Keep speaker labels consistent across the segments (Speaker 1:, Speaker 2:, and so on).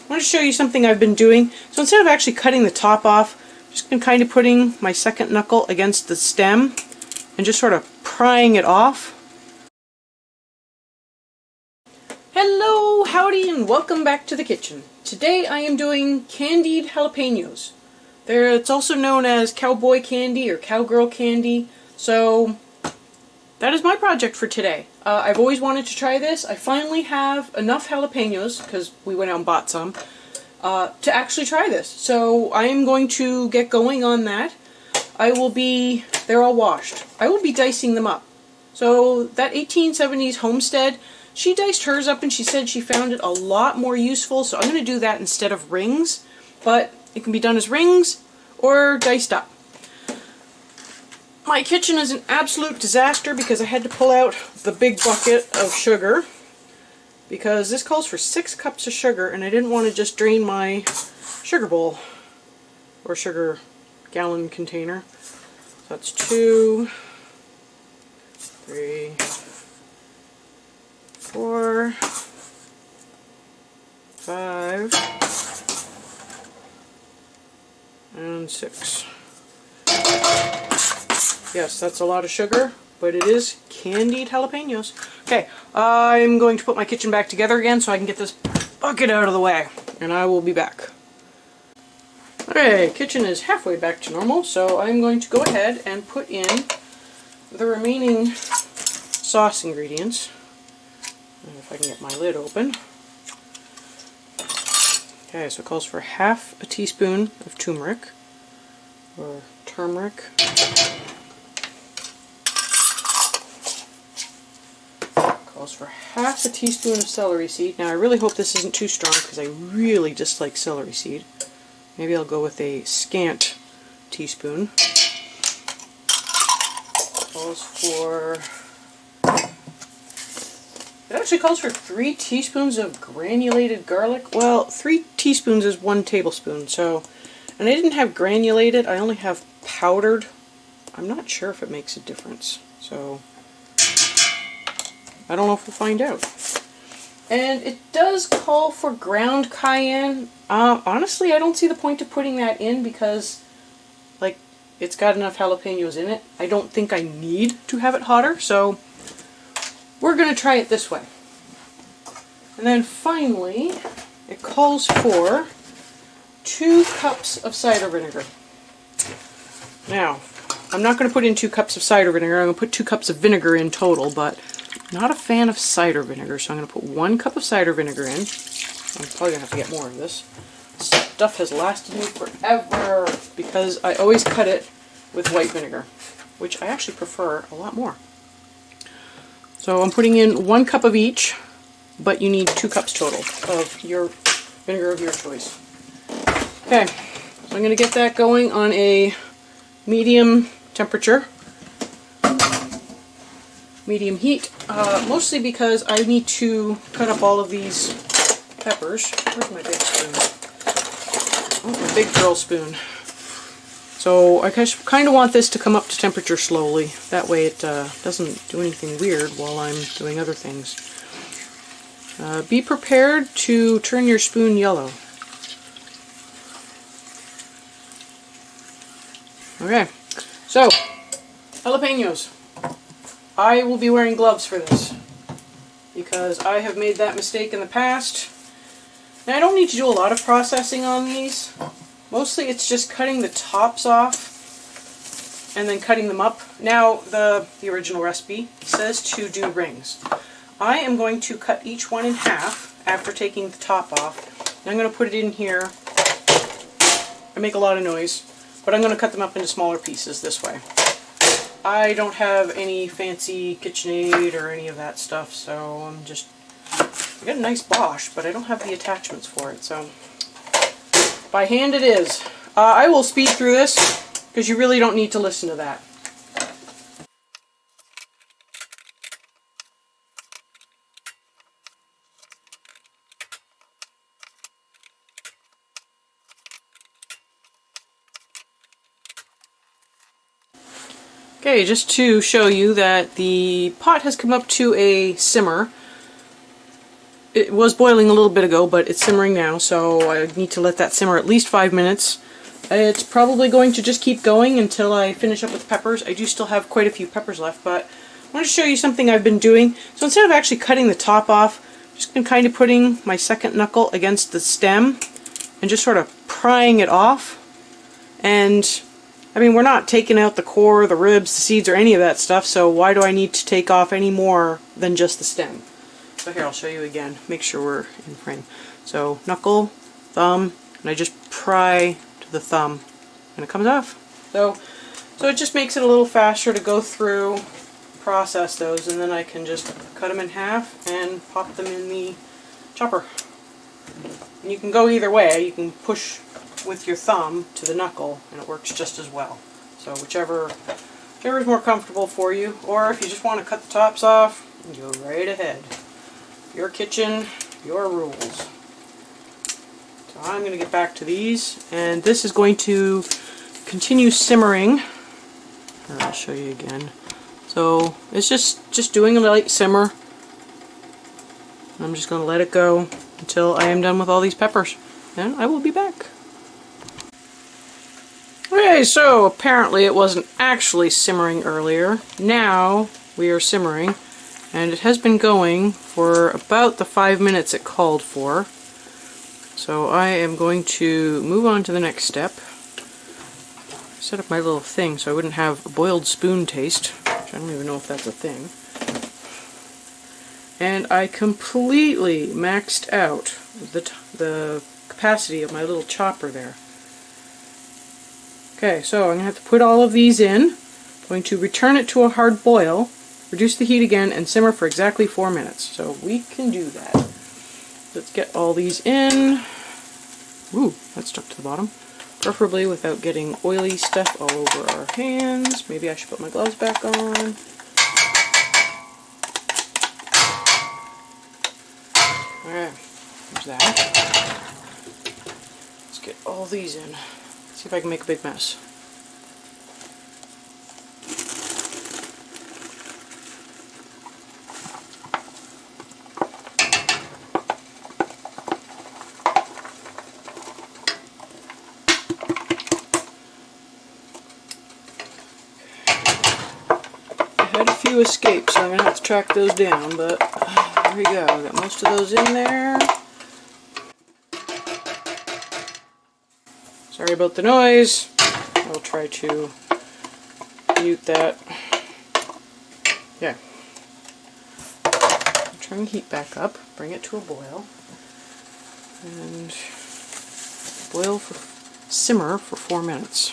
Speaker 1: I want to show you something I've been doing. So instead of actually cutting the top off, I'm just been kind of putting my second knuckle against the stem and just sort of prying it off. Hello, howdy, and welcome back to the kitchen. Today I am doing candied jalapenos. It's also known as cowboy candy or cowgirl candy. So that is my project for today. I've always wanted to try this. I finally have enough jalapenos, because we went out and bought some, to actually try this. So I am going to get going on that. They're all washed. I will be dicing them up. So that 1870s Homestead, she diced hers up and she said she found it a lot more useful, so I'm going to do that instead of rings. But it can be done as rings or diced up. My kitchen is an absolute disaster because I had to pull out the big bucket of sugar because this calls for 6 cups of sugar and I didn't want to just drain my sugar bowl or sugar gallon container. So that's 2, 3, 4, 5, and 6. Yes, that's a lot of sugar, but it is candied jalapenos. Okay, I'm going to put my kitchen back together again so I can get this bucket out of the way, and I will be back. Okay, kitchen is halfway back to normal, so I'm going to go ahead and put in the remaining sauce ingredients. If I can get my lid open. Okay, so it calls for half a teaspoon of turmeric, or turmeric. Calls for half a teaspoon of celery seed. Now I really hope this isn't too strong because I really dislike celery seed. Maybe I'll go with a scant teaspoon. Calls for... It actually calls for 3 teaspoons of granulated garlic. Well, 3 teaspoons is 1 tablespoon, so... And I didn't have granulated, I only have powdered. I'm not sure if it makes a difference, so... I don't know if we'll find out. And it does call for ground cayenne. Honestly, I don't see the point of putting that in because, like, it's got enough jalapenos in it. I don't think I need to have it hotter, so we're going to try it this way. And then finally, it calls for 2 cups of cider vinegar. Now, I'm not going to put in 2 cups of cider vinegar. I'm going to put 2 cups of vinegar in total, but not a fan of cider vinegar, so I'm going to put 1 cup of cider vinegar in. I'm probably going to have to get more of this. This stuff has lasted me forever because I always cut it with white vinegar, which I actually prefer a lot more. So I'm putting in 1 cup of each, but you need 2 cups total of your vinegar of your choice. Okay, so I'm going to get that going on a medium temperature. Medium heat, mostly because I need to cut up all of these peppers. Where's my big spoon? Oh, my big girl spoon. So I kind of want this to come up to temperature slowly. That way it doesn't do anything weird while I'm doing other things. Be prepared to turn your spoon yellow. Okay, so jalapenos. I will be wearing gloves for this because I have made that mistake in the past. Now I don't need to do a lot of processing on these. Mostly it's just cutting the tops off and then cutting them up. Now the original recipe says to do rings. I am going to cut each one in half after taking the top off. And I'm going to put it in here. I make a lot of noise, but I'm going to cut them up into smaller pieces this way. I don't have any fancy KitchenAid or any of that stuff, so I got a nice Bosch, but I don't have the attachments for it, so by hand it is. I will speed through this because you really don't need to listen to that. Okay, just to show you that the pot has come up to a simmer. it was boiling a little bit ago, but it's simmering now, so I need to let that simmer at least 5 minutes. It's probably going to just keep going until I finish up with the peppers. I do still have quite a few peppers left, but I want to show you something I've been doing. So instead of actually cutting the top off, I've just been kind of putting my second knuckle against the stem and just sort of prying it off. And I mean, we're not taking out the core, the ribs, the seeds, or any of that stuff, so why do I need to take off any more than just the stem? So here, I'll show you again. Make sure we're in frame. So knuckle, thumb, and I just pry to the thumb, and it comes off. So it just makes it a little faster to go through, process those, and then I can just cut them in half and pop them in the chopper. And you can go either way. You can push with your thumb to the knuckle, and it works just as well. So whichever is more comfortable for you, or if you just want to cut the tops off, go right ahead. Your kitchen, your rules. So I'm going to get back to these, and this is going to continue simmering. I'll show you again. So it's just doing a light simmer. I'm just going to let it go until I am done with all these peppers. Then I will be back. Okay, so apparently it wasn't actually simmering earlier. Now we are simmering, and it has been going for about the 5 minutes it called for. So I am going to move on to the next step. Set up my little thing so I wouldn't have a boiled spoon taste, which I don't even know if that's a thing. And I completely maxed out the capacity of my little chopper there. Okay, so I'm going to have to put all of these in. I'm going to return it to a hard boil, reduce the heat again, and simmer for exactly 4 minutes. So we can do that. Let's get all these in. Ooh, that stuck to the bottom. Preferably without getting oily stuff all over our hands. Maybe I should put my gloves back on. Alright, there's that. Let's get all these in. See if I can make a big mess. I had a few escapes, so I'm going to have to track those down, but there we go. I got most of those in there. Sorry about the noise. I'll try to mute that. Yeah. Turn the heat back up, bring it to a boil, and simmer for 4 minutes.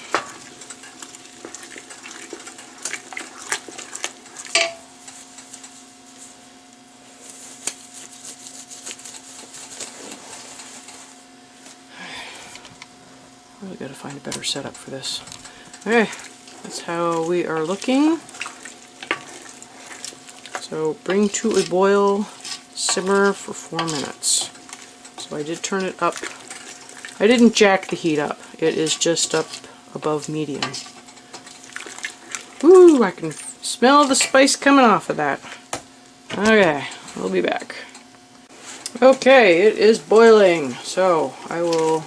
Speaker 1: Really got to find a better setup for this. Okay, that's how we are looking. So bring to a boil, simmer for 4 minutes. So I did turn it up. I didn't jack the heat up. It is just up above medium. Ooh, I can smell the spice coming off of that. Okay, we'll be back. Okay, it is boiling. So I will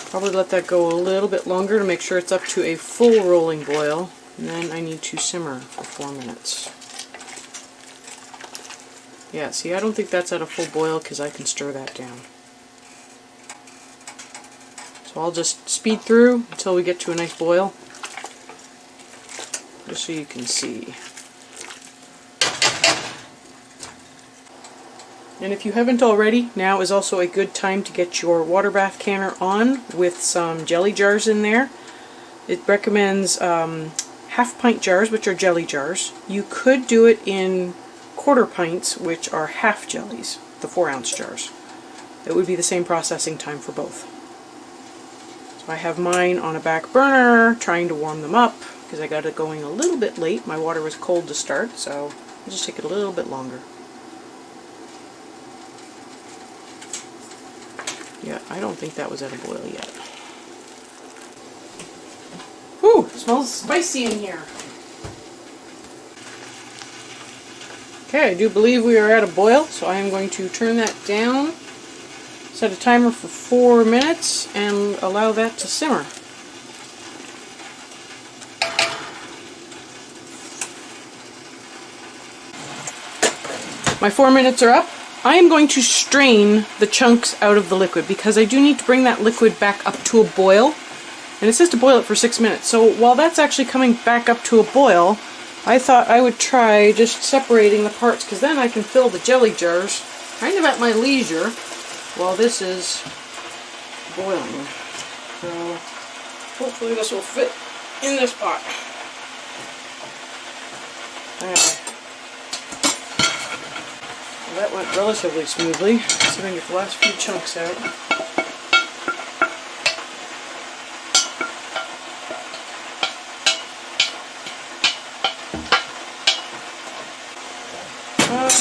Speaker 1: probably let that go a little bit longer to make sure it's up to a full rolling boil, and then I need to simmer for 4 minutes. Yeah, see, I don't think that's at a full boil because I can stir that down. So I'll just speed through until we get to a nice boil, just so you can see. And if you haven't already, now is also a good time to get your water bath canner on with some jelly jars in there. It recommends half pint jars, which are jelly jars. You could do it in quarter pints, which are half jellies, the 4-ounce jars. It would be the same processing time for both. So I have mine on a back burner, trying to warm them up, because I got it going a little bit late. My water was cold to start, so I'll just take it a little bit longer. Yeah, I don't think that was at a boil yet. Ooh, it smells spicy in here. Okay, I do believe we are at a boil, so I am going to turn that down, set a timer for 4 minutes, and allow that to simmer. My 4 minutes are up. I am going to strain the chunks out of the liquid because I do need to bring that liquid back up to a boil. And it says to boil it for 6 minutes. So while that's actually coming back up to a boil, I thought I would try just separating the parts, because then I can fill the jelly jars kind of at my leisure while this is boiling. So hopefully this will fit in this pot. Alright. Well, that went relatively smoothly. Let's see if I can get the last few chunks out.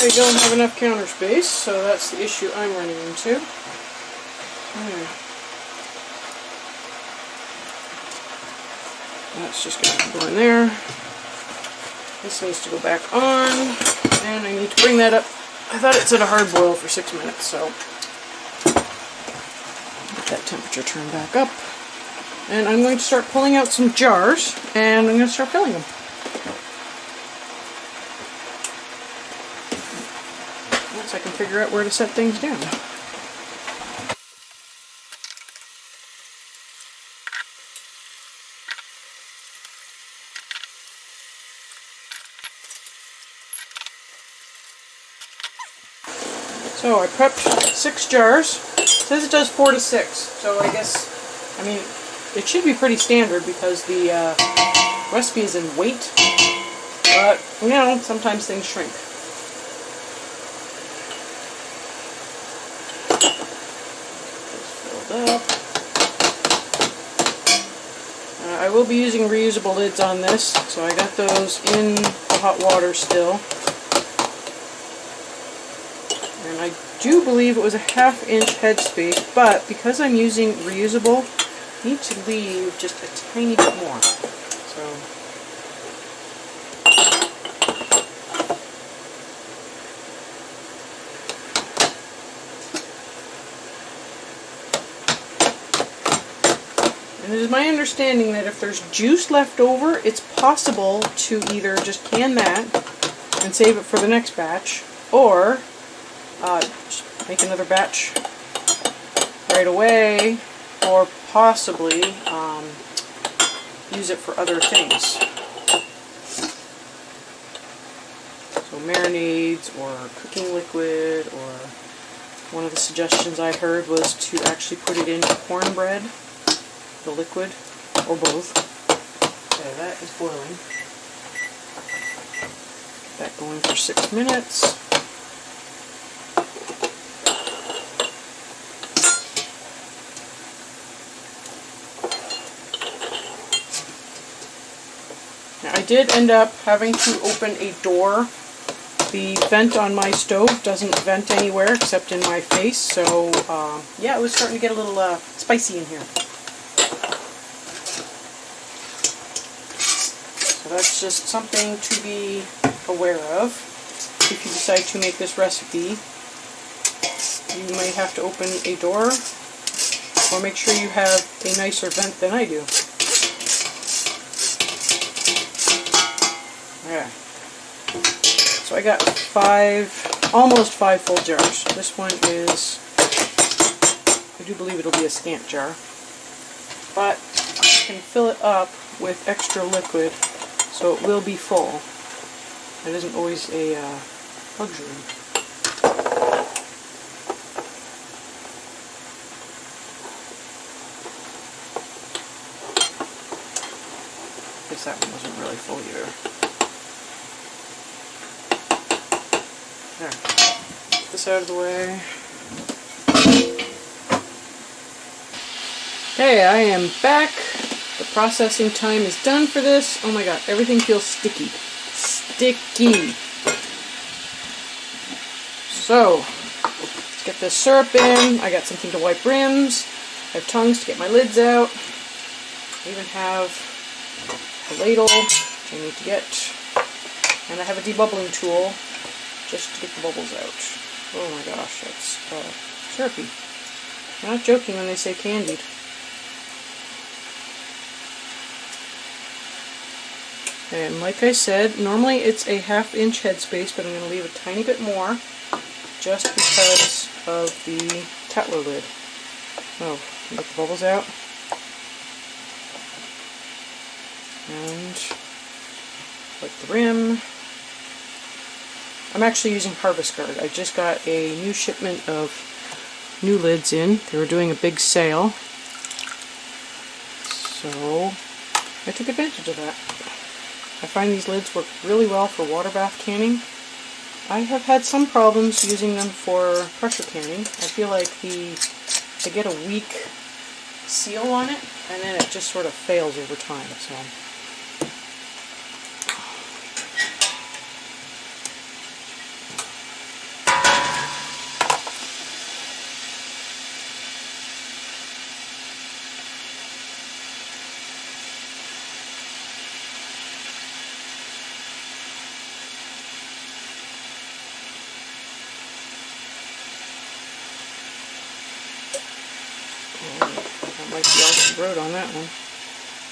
Speaker 1: I don't have enough counter space, so that's the issue I'm running into. That's just going to go in there. This needs to go back on, and I need to bring that up. I thought it said a hard boil for 6 minutes, so get that temperature turned back up. And I'm going to start pulling out some jars, and I'm going to start filling them. Once I can figure out where to set things down. So I prepped 6 jars. It says it does 4 to 6, so I guess, I mean, it should be pretty standard because the recipe is in weight, but, you know, sometimes things shrink. Up. I will be using reusable lids on this, so I got those in the hot water still. And I do believe it was a 1/2 inch headspace, but because I'm using reusable, I need to leave just a tiny bit more. So and it is my understanding that if there's juice left over, it's possible to either just can that and save it for the next batch, or just make another batch right away, or possibly use it for other things. So marinades or cooking liquid, or one of the suggestions I heard was to actually put it into cornbread, the liquid, or both. Okay, that is boiling. Get that going for 6 minutes. Now, I did end up having to open a door. The vent on my stove doesn't vent anywhere except in my face, so yeah, it was starting to get a little spicy in here. That's just something to be aware of. If you decide to make this recipe, you might have to open a door, or make sure you have a nicer vent than I do. Yeah. So I got almost 5 full jars. This one is, I do believe it'll be a scant jar, but I can fill it up with extra liquid, so it will be full. That isn't always a luxury. Guess that one wasn't really full either. There. Get this out of the way. Okay, I am back. The processing time is done for this. Oh my god, everything feels sticky. Sticky. So, let's get this syrup in. I got something to wipe rims. I have tongs to get my lids out. I even have a ladle, which I need to get. And I have a debubbling tool just to get the bubbles out. Oh my gosh, that's syrupy. I'm not joking when they say candied. And like I said, normally it's a 1/2 inch headspace, but I'm going to leave a tiny bit more just because of the Tetler lid. Oh, get the bubbles out. And like the rim. I'm actually using Harvest Guard. I just got a new shipment of new lids in. They were doing a big sale, so I took advantage of that. I find these lids work really well for water bath canning. I have had some problems using them for pressure canning. I feel like they get a weak seal on it, and then it just sort of fails over time. So. That might be off the road on that one.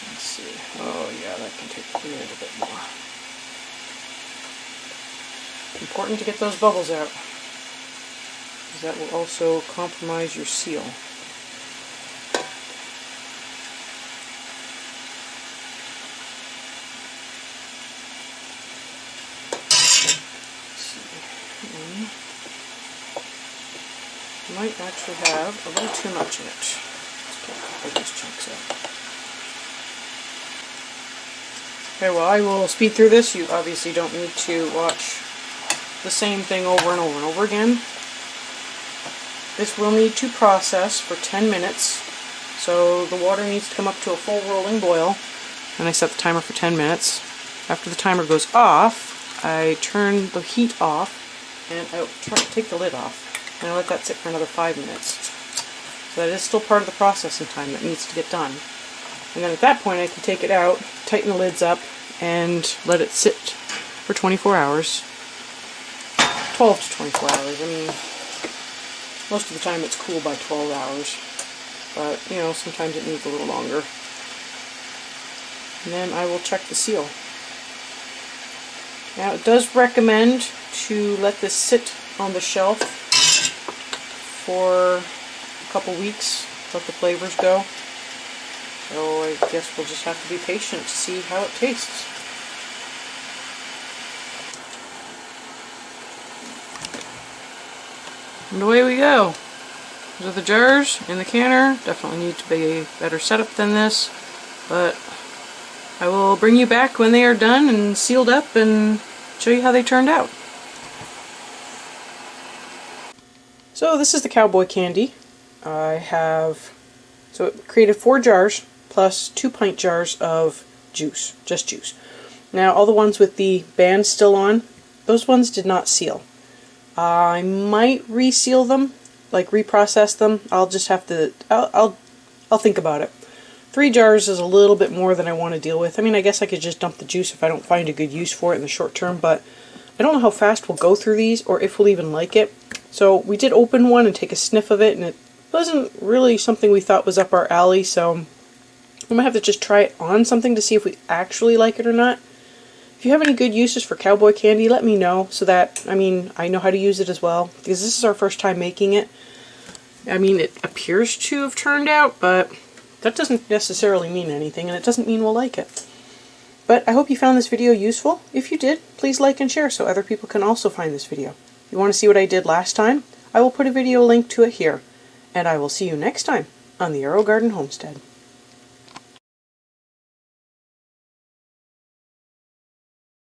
Speaker 1: Let's see. Oh yeah, that can take a little bit more. Important to get those bubbles out, because that will also compromise your seal. Might actually have a little too much in it. Let's get a couple of these chunks out. Okay, well, I will speed through this. You obviously don't need to watch the same thing over and over and over again. This will need to process for 10 minutes. So the water needs to come up to a full rolling boil. And I set the timer for 10 minutes. After the timer goes off, I turn the heat off and I'll take the lid off. And I let that sit for another 5 minutes. So that is still part of the processing time that needs to get done. And then at that point I can take it out, tighten the lids up, and let it sit for 24 hours. 12 to 24 hours. I mean, most of the time it's cool by 12 hours. But, you know, sometimes it needs a little longer. And then I will check the seal. Now it does recommend to let this sit on the shelf for a couple weeks, let the flavors go. So I guess we'll just have to be patient to see how it tastes. And away we go. Those are the jars in the canner. Definitely need to be a better setup than this, but I will bring you back when they are done and sealed up and show you how they turned out. So this is the cowboy candy. So it created 4 jars plus 2 pint jars of juice, just juice. Now all the ones with the band still on, those ones did not seal. I might reseal them, like reprocess them. I'll just have to, I'll think about it. 3 jars is a little bit more than I want to deal with. I mean, I guess I could just dump the juice if I don't find a good use for it in the short term, but I don't know how fast we'll go through these or if we'll even like it. So we did open one and take a sniff of it, and it wasn't really something we thought was up our alley, so I might have to just try it on something to see if we actually like it or not. If you have any good uses for cowboy candy, let me know, so that, I mean, I know how to use it as well, because this is our first time making it. I mean, it appears to have turned out, but that doesn't necessarily mean anything, and it doesn't mean we'll like it. But I hope you found this video useful. If you did, please like and share so other people can also find this video. If you want to see what I did last time, I will put a video link to it here. And I will see you next time on the Aerogarden Homestead.